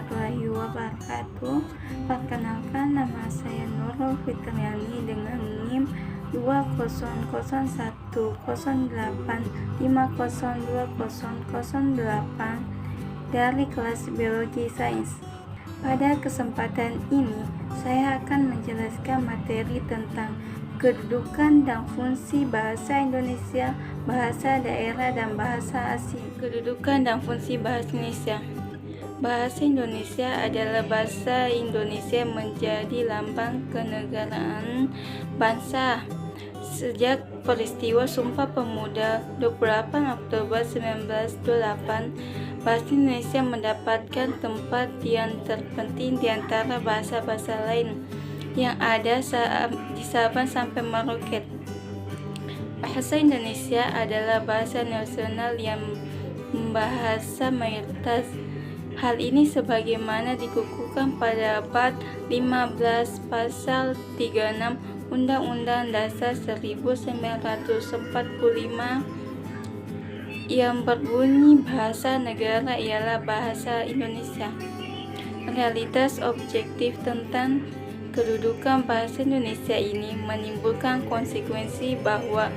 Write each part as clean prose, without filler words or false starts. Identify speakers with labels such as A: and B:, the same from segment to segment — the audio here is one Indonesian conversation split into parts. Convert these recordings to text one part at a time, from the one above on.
A: warahmatullahi wabarakatuh. Perkenalkan, nama saya Nurul Fitriani dengan NIM 20108502008 dari kelas Biologi Sains. Pada kesempatan ini, saya akan menjelaskan materi tentang kedudukan dan fungsi bahasa Indonesia, bahasa daerah, dan bahasa asing. Kedudukan dan fungsi bahasa Indonesia. Bahasa Indonesia adalah bahasa Indonesia menjadi lambang kenegaraan bangsa. Sejak peristiwa Sumpah Pemuda 28 Oktober 1928, bahasa Indonesia mendapatkan tempat yang terpenting di antara bahasa-bahasa lain yang ada di Sabang sampai Merauke. Bahasa Indonesia adalah bahasa nasional yang bahasa mayoritas. Hal ini sebagaimana dikukuhkan pada bab 15 pasal 36 Undang-Undang Dasar 1945 yang berbunyi bahasa negara ialah bahasa Indonesia. Realitas objektif tentang kedudukan bahasa Indonesia ini menimbulkan konsekuensi bahwa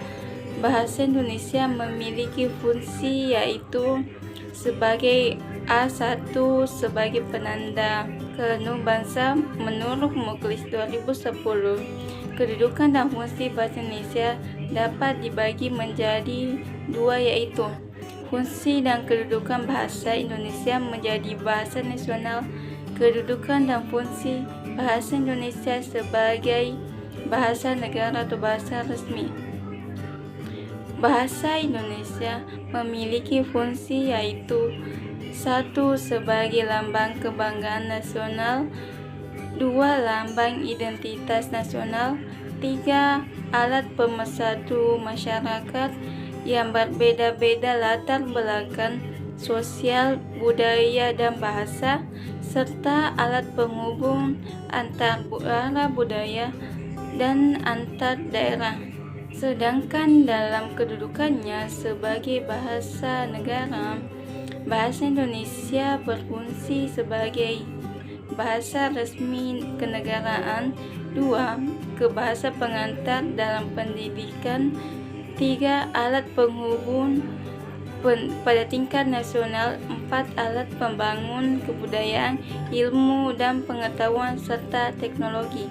A: bahasa Indonesia memiliki fungsi yaitu sebagai A1 sebagai penanda kenuh bangsa menurut Muklis 2010. Kedudukan dan fungsi bahasa Indonesia dapat dibagi menjadi dua, yaitu fungsi dan kedudukan bahasa Indonesia menjadi bahasa nasional, kedudukan dan fungsi bahasa Indonesia sebagai bahasa negara atau bahasa resmi. Bahasa Indonesia memiliki fungsi yaitu 1. Sebagai lambang kebanggaan nasional, 2. Lambang identitas nasional, 3. Alat pemersatu masyarakat yang berbeda-beda latar belakang sosial, budaya, dan bahasa, serta alat penghubung antar budaya dan antar daerah. Sedangkan dalam kedudukannya sebagai bahasa negara, bahasa Indonesia berfungsi sebagai bahasa resmi kenegaraan, 2. Bahasa pengantar dalam pendidikan, 3. Alat penghubung pada tingkat nasional, 4. Alat pembangun kebudayaan, ilmu dan pengetahuan serta teknologi.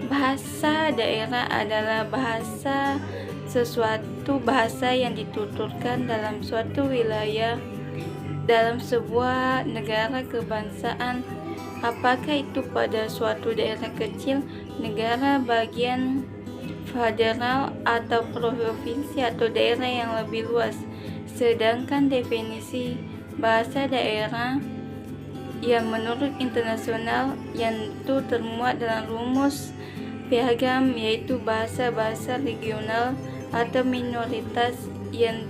A: Bahasa daerah adalah suatu bahasa yang dituturkan dalam suatu wilayah dalam sebuah negara kebangsaan, apakah itu pada suatu daerah kecil, negara bagian federal atau provinsi atau daerah yang lebih luas. Sedangkan definisi bahasa daerah yang menurut internasional yang itu termuat dalam rumus piagam yaitu bahasa-bahasa regional atau minoritas. Yang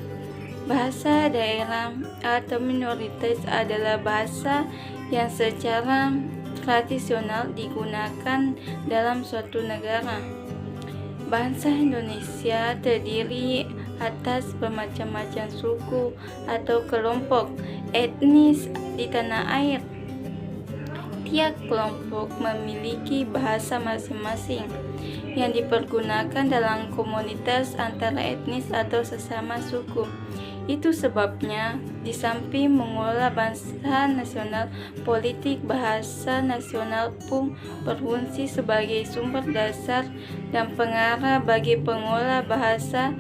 A: bahasa daerah atau minoritas adalah bahasa yang secara tradisional digunakan dalam suatu negara. Bangsa Indonesia terdiri atas bermacam-macam suku atau kelompok etnis di tanah air. Tiap kelompok memiliki bahasa masing-masing yang dipergunakan dalam komunitas antara etnis atau sesama suku. Itu sebabnya, di samping mengelola bahasa nasional, politik bahasa nasional pun berfungsi sebagai sumber dasar dan pengarah bagi pengelola bahasa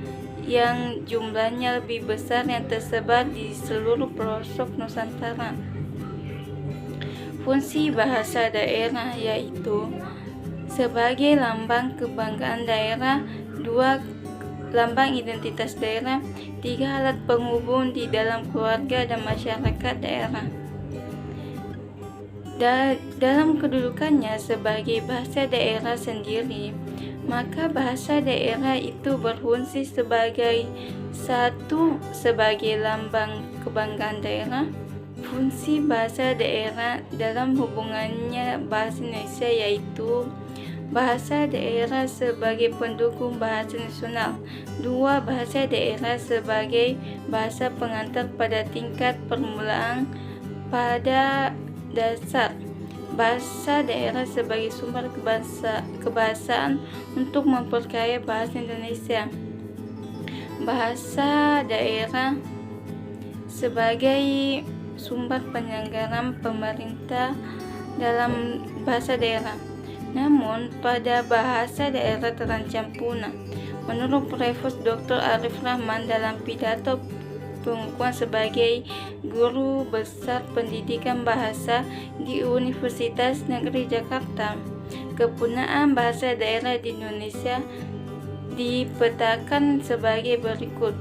A: yang jumlahnya lebih besar yang tersebar di seluruh pelosok Nusantara. Fungsi bahasa daerah yaitu sebagai lambang kebanggaan daerah, 2. Lambang identitas daerah, 3. Alat penghubung di dalam keluarga dan masyarakat daerah. Dalam kedudukannya sebagai bahasa daerah sendiri, maka bahasa daerah itu berfungsi sebagai 1. Sebagai lambang kebanggaan daerah. Fungsi bahasa daerah dalam hubungannya bahasa Indonesia yaitu bahasa daerah sebagai pendukung bahasa nasional, 2. Bahasa daerah sebagai bahasa pengantar pada tingkat permulaan Pada dasar, bahasa daerah sebagai sumber kebahasaan untuk memperkaya bahasa Indonesia. Bahasa daerah sebagai sumber penyelenggaraan pemerintah dalam bahasa daerah. Namun, pada bahasa daerah terancam punah. Menurut Prof. Dr. Arif Rahman dalam pidato pengukuhan sebagai Guru Besar Pendidikan Bahasa di Universitas Negeri Jakarta, kepunaan bahasa daerah di Indonesia dipetakan sebagai berikut.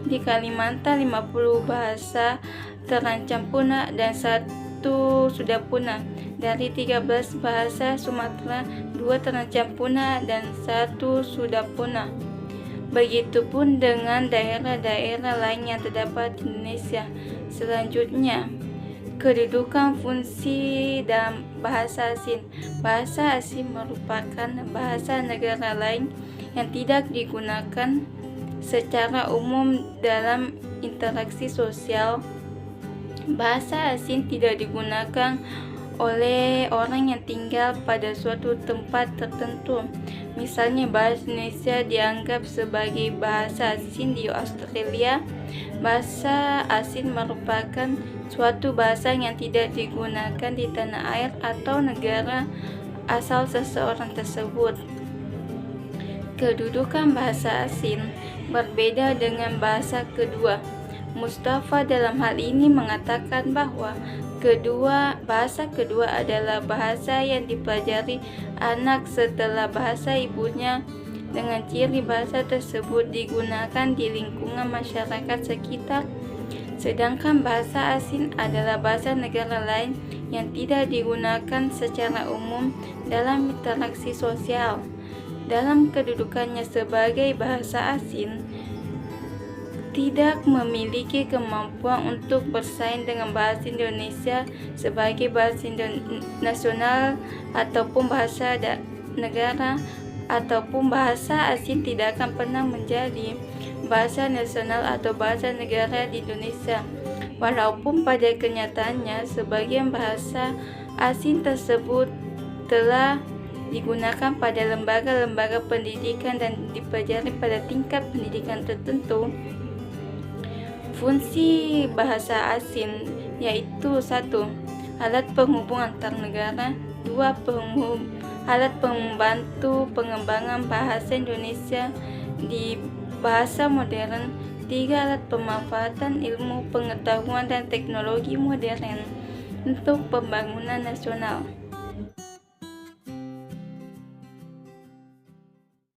A: Di Kalimantan 50 bahasa terancam punah dan 1 sudah punah. Dari 13 bahasa Sumatera, 2 terancam punah dan 1 sudah punah. Begitupun dengan daerah-daerah lain yang terdapat di Indonesia. Selanjutnya, kedudukan fungsi dalam bahasa asing. Bahasa asing merupakan bahasa negara lain yang tidak digunakan secara umum dalam interaksi sosial. Bahasa asing tidak digunakan oleh orang yang tinggal pada suatu tempat tertentu. Misalnya, bahasa Indonesia dianggap sebagai bahasa asing di Australia. Bahasa asing merupakan suatu bahasa yang tidak digunakan di tanah air atau negara asal seseorang tersebut. Kedudukan bahasa asing berbeda dengan bahasa kedua. Mustafa dalam hal ini mengatakan bahwa bahasa kedua adalah bahasa yang dipelajari anak setelah bahasa ibunya, dengan ciri bahasa tersebut digunakan di lingkungan masyarakat sekitar. Sedangkan bahasa asing adalah bahasa negara lain yang tidak digunakan secara umum dalam interaksi sosial. Dalam kedudukannya sebagai bahasa asing, tidak memiliki kemampuan untuk bersaing dengan bahasa Indonesia sebagai bahasa nasional ataupun bahasa negara, ataupun bahasa asing tidak akan pernah menjadi bahasa nasional atau bahasa negara di Indonesia. Walaupun pada kenyataannya sebagian bahasa asing tersebut telah digunakan pada lembaga-lembaga pendidikan dan dipelajari pada tingkat pendidikan tertentu. Fungsi bahasa asing yaitu 1. Alat penghubung antar negara, 2. Alat pembantu pengembangan bahasa Indonesia di bahasa modern, 3. Alat pemanfaatan ilmu pengetahuan dan teknologi modern untuk pembangunan nasional.